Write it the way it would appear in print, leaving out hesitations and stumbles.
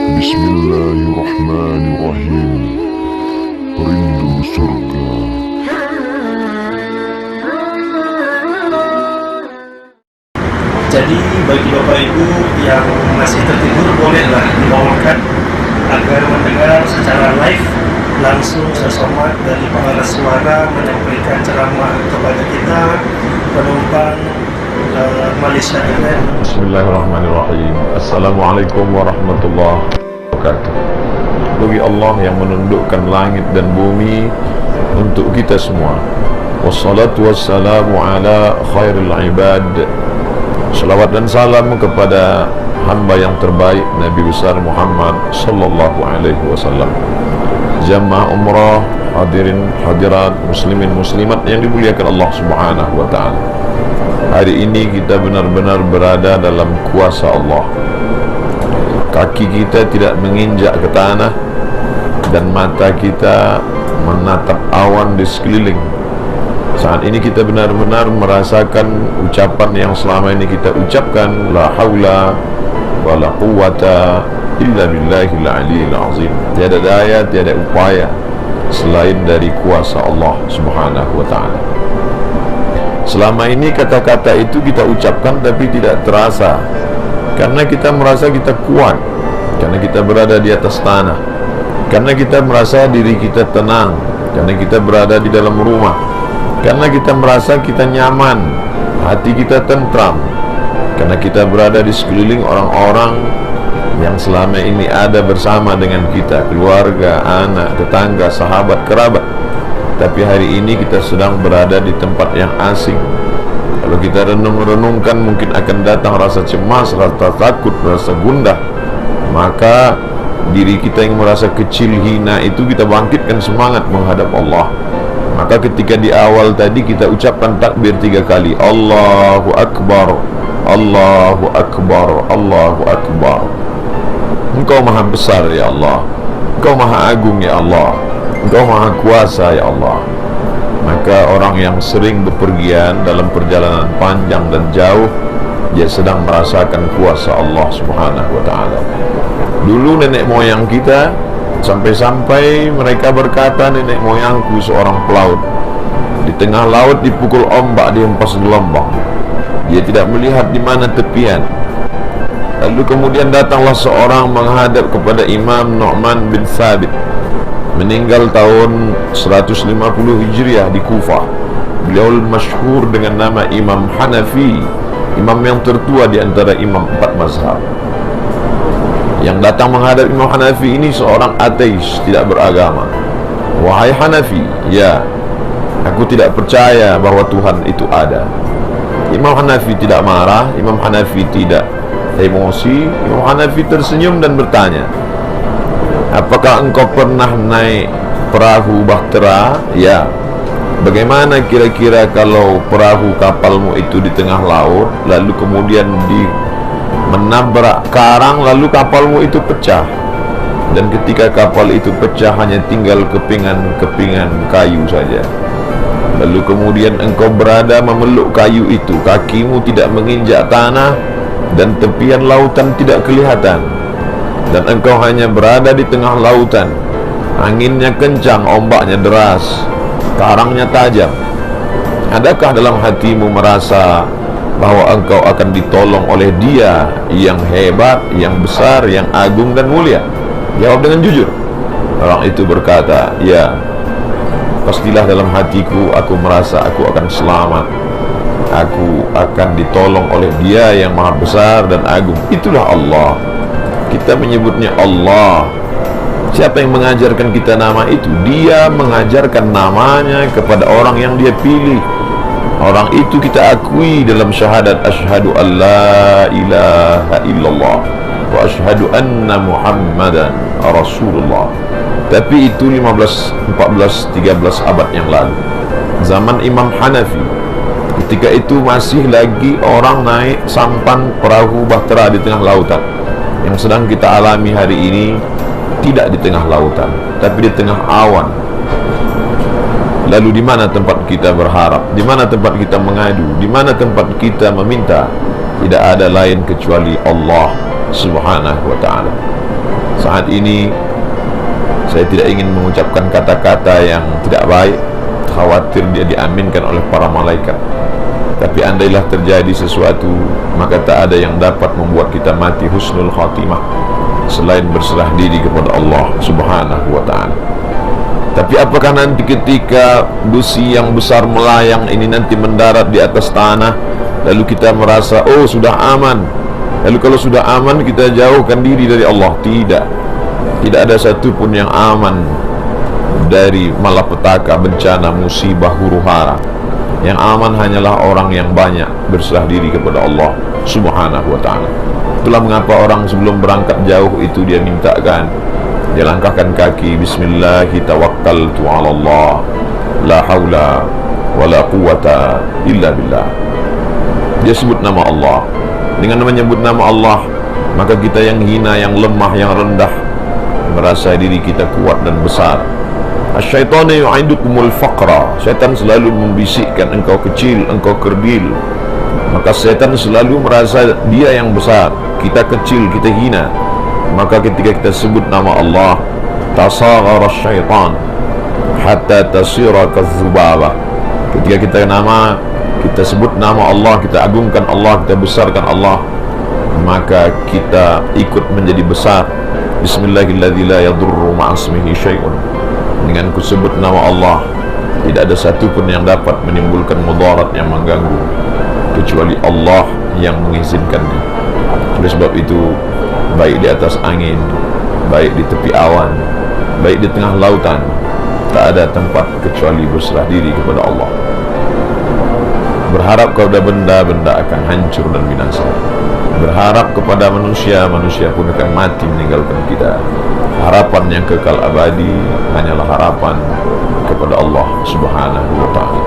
Bismillahirrahmanirrahim. Rindu surga. Jadi bagi Bapak Ibu yang masih tertidur, bolehlah dibangunkan agar mendengar secara live langsung sesomat dari pengeras suara menyampaikan ceramah kepada kita penumpang Malaysia Airlines. Bismillahirrahmanirrahim. Assalamualaikum warahmatullahi wabarakatuh. Bagi Allah yang menundukkan langit dan bumi untuk kita semua. Wassalatu wassalamu ala khairil ibad. Salawat dan salam kepada hamba yang terbaik, Nabi besar Muhammad sallallahu alaihi wasallam. Jamaah umrah, hadirin hadirat, muslimin muslimat yang dimuliakan Allah Subhanahu wa taala. Hari ini kita benar-benar berada dalam kuasa Allah. Kaki kita tidak menginjak ke tanah dan mata kita menatap awan di sekeliling. Saat ini kita benar-benar merasakan ucapan yang selama ini kita ucapkan, la haula wa la quwwata illa billahil aliyyil azim. Tiada daya, tiada upaya selain dari kuasa Allah Subhanahu wa taala. Selama ini kata-kata itu kita ucapkan tapi tidak terasa, karena kita merasa kita kuat, karena kita berada di atas tanah, karena kita merasa diri kita tenang, karena kita berada di dalam rumah, karena kita merasa kita nyaman, hati kita tentram, karena kita berada di sekeliling orang-orang yang selama ini ada bersama dengan kita, keluarga, anak, tetangga, sahabat, kerabat. Tapi hari ini kita sedang berada di tempat yang asing. Kalau kita renung-renungkan, mungkin akan datang rasa cemas, rasa takut, rasa gundah. Maka diri kita yang merasa kecil, hina itu kita bangkitkan semangat menghadap Allah. Maka ketika di awal tadi kita ucapkan takbir 3 kali, Allahu Akbar, Allahu Akbar, Allahu Akbar. Engkau maha besar ya Allah, Engkau maha agung ya Allah, Engkau maha kuasa ya Allah. Maka orang yang sering bepergian dalam perjalanan panjang dan jauh, dia sedang merasakan kuasa Allah Subhanahu wa ta'ala. Dulu nenek moyang kita, sampai-sampai mereka berkata, nenek moyangku seorang pelaut, di tengah laut dipukul ombak, dihempas gelombang, dia tidak melihat di mana tepian. Lalu kemudian datanglah seorang menghadap kepada Imam Nu'man bin Thabit, meninggal tahun 150 Hijriah di Kufah. Beliau masyhur dengan nama Imam Hanafi, imam yang tertua di antara imam 4 mazhab. Yang datang menghadap Imam Hanafi ini seorang ateis, tidak beragama. Wahai Hanafi, ya, aku tidak percaya bahwa Tuhan itu ada. Imam Hanafi tidak marah, Imam Hanafi tidak emosi. Imam Hanafi tersenyum dan bertanya, apakah engkau pernah naik perahu bahtera? Ya. Bagaimana kira-kira kalau perahu kapalmu itu di tengah laut, lalu kemudian menabrak karang, lalu kapalmu itu pecah, dan ketika kapal itu pecah hanya tinggal kepingan-kepingan kayu saja. Lalu kemudian engkau berada memeluk kayu itu, kakimu tidak menginjak tanah dan tepian lautan tidak kelihatan, dan engkau hanya berada di tengah lautan. Anginnya kencang, ombaknya deras, karangnya tajam. Adakah dalam hatimu merasa bahwa engkau akan ditolong oleh Dia yang hebat, yang besar, yang agung dan mulia? Jawab dengan jujur. Orang itu berkata, ya, pastilah dalam hatiku aku merasa aku akan selamat, aku akan ditolong oleh Dia yang maha besar dan agung. Itulah Allah. Kita menyebutnya Allah. Siapa yang mengajarkan kita nama itu? Dia mengajarkan namanya kepada orang yang Dia pilih. Orang itu kita akui dalam syahadat asyhadu an la ilaha illallah wa asyhadu anna Muhammadan Rasulullah. Tapi itu 15, 14, 13 abad yang lalu, zaman Imam Hanafi. Ketika itu masih lagi orang naik sampan perahu bahtera di tengah lautan. Yang sedang kita alami hari ini tidak di tengah lautan, tapi di tengah awan. Lalu di mana tempat kita berharap? Di mana tempat kita mengadu? Di mana tempat kita meminta? Tidak ada lain kecuali Allah Subhanahu wa ta'ala. Saat ini saya tidak ingin mengucapkan kata-kata yang tidak baik, khawatir dia diaminkan oleh para malaikat. Tapi andailah terjadi sesuatu, maka tak ada yang dapat membuat kita mati husnul khatimah selain berserah diri kepada Allah Subhanahu wa ta'ala. Tapi apakah nanti ketika busi yang besar melayang ini nanti mendarat di atas tanah, lalu kita merasa oh sudah aman, lalu kalau sudah aman kita jauhkan diri dari Allah? Tidak. Tidak ada satupun yang aman dari malapetaka, bencana, musibah, huru-hara. Yang aman hanyalah orang yang banyak berserah diri kepada Allah Subhanahu wa ta'ala. Itulah mengapa orang sebelum berangkat jauh itu dia mintakan, dia langkahkan kaki, bismillahi tawakkaltu ala Allah, la hawla wa la quwata illa billah. Dia sebut nama Allah. Dengan menyebut nama Allah, maka kita yang hina, yang lemah, yang rendah merasa diri kita kuat dan besar. Asyaitanu yu'idukumul faqra. Syaitan selalu membisikkan engkau kecil, engkau kerdil. Maka syaitan selalu merasa dia yang besar, kita kecil, kita hina. Maka ketika kita sebut nama Allah, tasaghara syaitan hatta tasira kadzubabah. Ketika kita sebut nama Allah, kita agungkan Allah, kita besarkan Allah, maka kita ikut menjadi besar. Bismillahilladzi la yadurru ma'asmihi syai'un. Dengan kusebut nama Allah, tidak ada satupun yang dapat menimbulkan mudarat yang mengganggu kecuali Allah yang mengizinkannya. Oleh sebab itu, baik di atas angin, baik di tepi awan, baik di tengah lautan, tak ada tempat kecuali berserah diri kepada Allah. Berharap kepada benda-benda akan hancur dan binasa. Berharap kepada manusia, manusia pun akan mati meninggalkan kita. Harapan yang kekal abadi hanyalah harapan kepada Allah Subhanahu wa ta'ala.